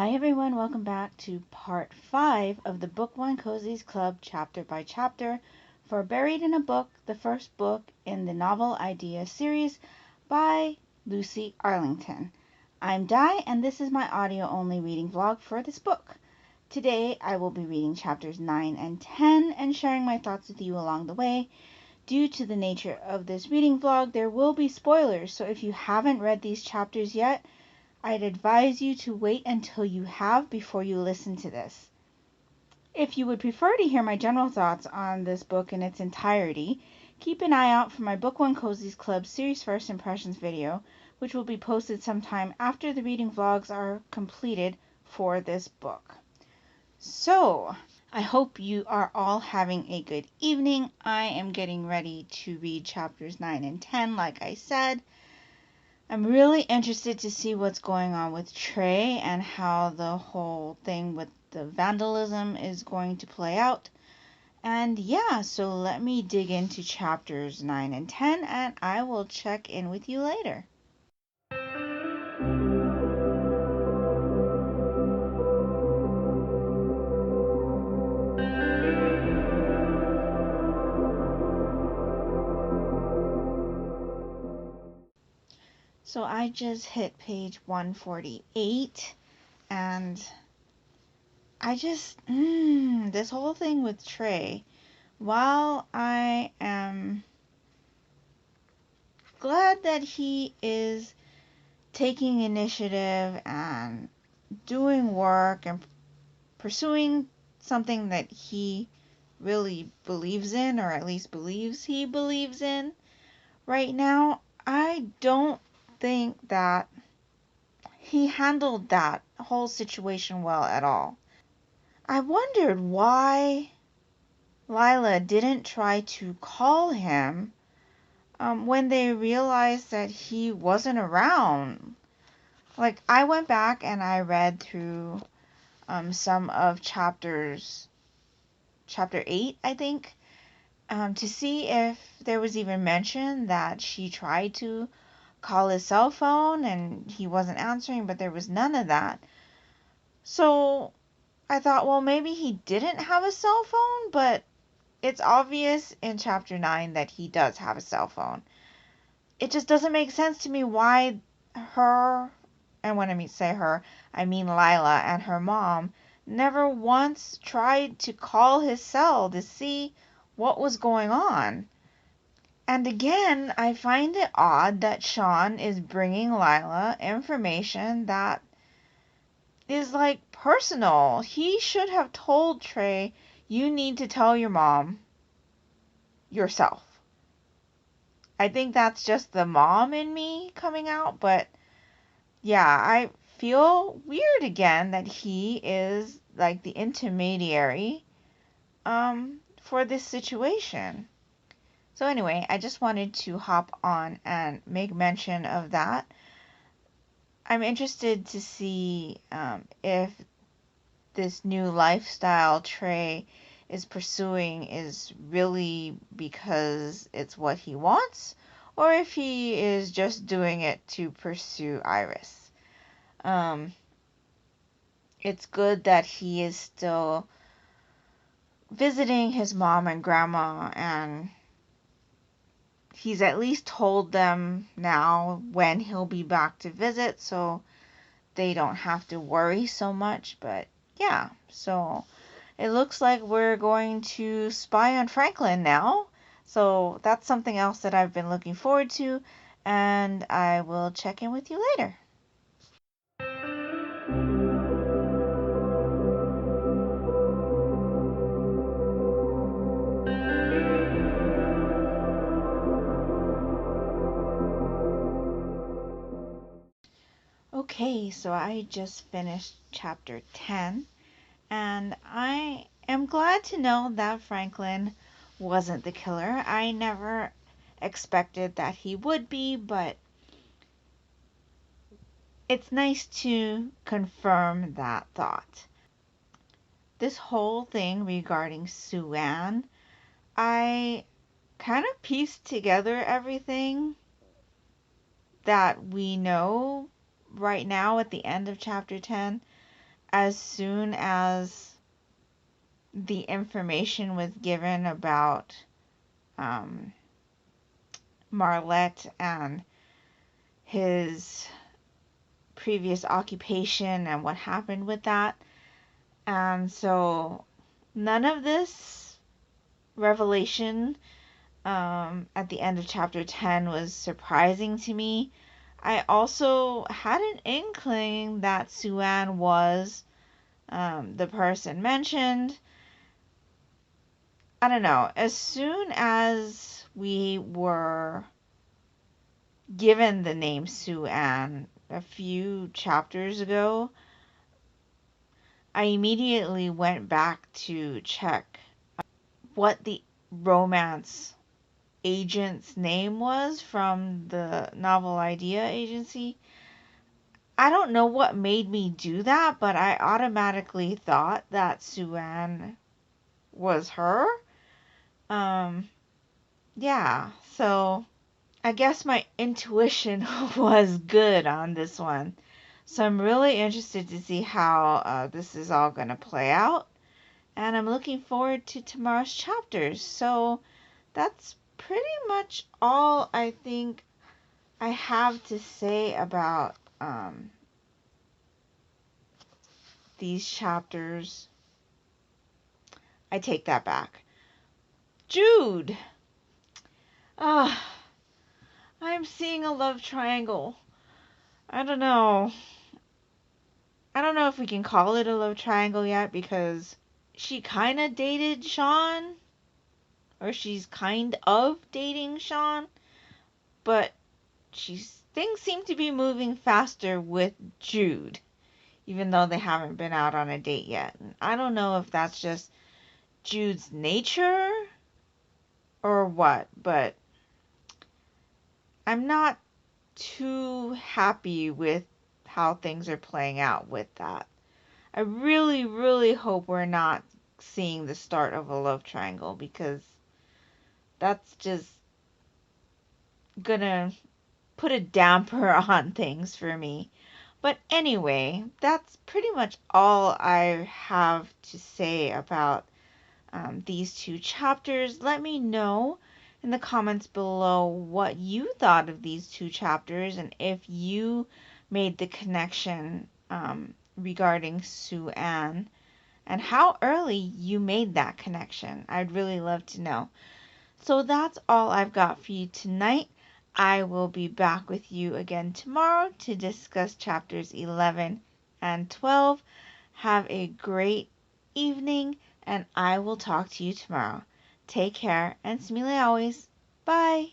Hi everyone, welcome back to part 5 of the Book One Cozies Club chapter by chapter for Buried in a Book, the first book in the novel idea series by Lucy Arlington. I'm Di and this is my audio only reading vlog for this book. Today I will be reading chapters 9 and 10 and sharing my thoughts with you along the way. Due to the nature of this reading vlog, there will be spoilers, so if you haven't read these chapters yet, I'd advise you to wait until you have before you listen to this. If you would prefer to hear my general thoughts on this book in its entirety, keep an eye out for my Book One Cozies Club Series First Impressions video, which will be posted sometime after the reading vlogs are completed for this book. So, I hope you are all having a good evening. I am getting ready to read chapters 9 and 10, like I said. I'm really interested to see what's going on with Trey and how the whole thing with the vandalism is going to play out. And yeah, so let me dig into chapters 9 and 10 and I will check in with you later. So I just hit page 148 and I just, this whole thing with Trey, while I am glad that he is taking initiative and doing work and pursuing something that he really believes in, or at least believes he believes in right now, I don't think that he handled that whole situation well at all. I wondered why Lila didn't try to call him when they realized that he wasn't around. Like, I went back and I read through some of chapter 8, I think, to see if there was even mention that she tried to call his cell phone and he wasn't answering, but there was none of that. So I thought, well, maybe he didn't have a cell phone, but it's obvious in chapter 9 that he does have a cell phone. It just doesn't make sense to me why her, and when I say her, I mean Lila and her mom, never once tried to call his cell to see what was going on. And again, I find it odd that Sean is bringing Lila information that is like personal. He should have told Trey, you need to tell your mom yourself. I think that's just the mom in me coming out, but yeah, I feel weird again that he is like the intermediary for this situation. So anyway, I just wanted to hop on and make mention of that. I'm interested to see if this new lifestyle Trey is pursuing is really because it's what he wants, or if he is just doing it to pursue Iris. It's good that he is still visiting his mom and grandma, and he's at least told them now when he'll be back to visit, so they don't have to worry so much. But yeah, so it looks like we're going to spy on Franklin now. So that's something else that I've been looking forward to, and I will check in with you later. Okay, so I just finished chapter 10, and I am glad to know that Franklin wasn't the killer. I never expected that he would be, but it's nice to confirm that thought. This whole thing regarding Sue Ann, I kind of pieced together everything that we know right now at the end of chapter 10. as soon as the information was given about um, Marlette and his previous occupation and what happened with that. And so none of this revelation at the end of chapter 10 was surprising to me. I also had an inkling that Sue-Ann was the person mentioned. I don't know. As soon as we were given the name Sue-Ann a few chapters ago, I immediately went back to check what the romance agent's name was from the Novel Idea Agency. I don't know what made me do that, but I automatically thought that Sue-Ann was her. Um, yeah, so I guess my intuition was good on this one. So I'm really interested to see how this is all going to play out. And I'm looking forward to tomorrow's chapters. So that's pretty much all I think I have to say about these chapters. I take that back. Jude! Ah, I'm seeing a love triangle. I don't know. I don't know if we can call it a love triangle yet because she kind of dated Sean, or she's kind of dating Sean, but things seem to be moving faster with Jude, even though they haven't been out on a date yet. And I don't know if that's just Jude's nature or what, but I'm not too happy with how things are playing out with that. I really, really hope we're not seeing the start of a love triangle because that's just gonna put a damper on things for me. But anyway, that's pretty much all I have to say about these two chapters. Let me know in the comments below what you thought of these two chapters and if you made the connection regarding Sue-Ann and how early you made that connection. I'd really love to know. So that's all I've got for you tonight. I will be back with you again tomorrow to discuss chapters 11 and 12. Have a great evening, and I will talk to you tomorrow. Take care, and smile always. Bye.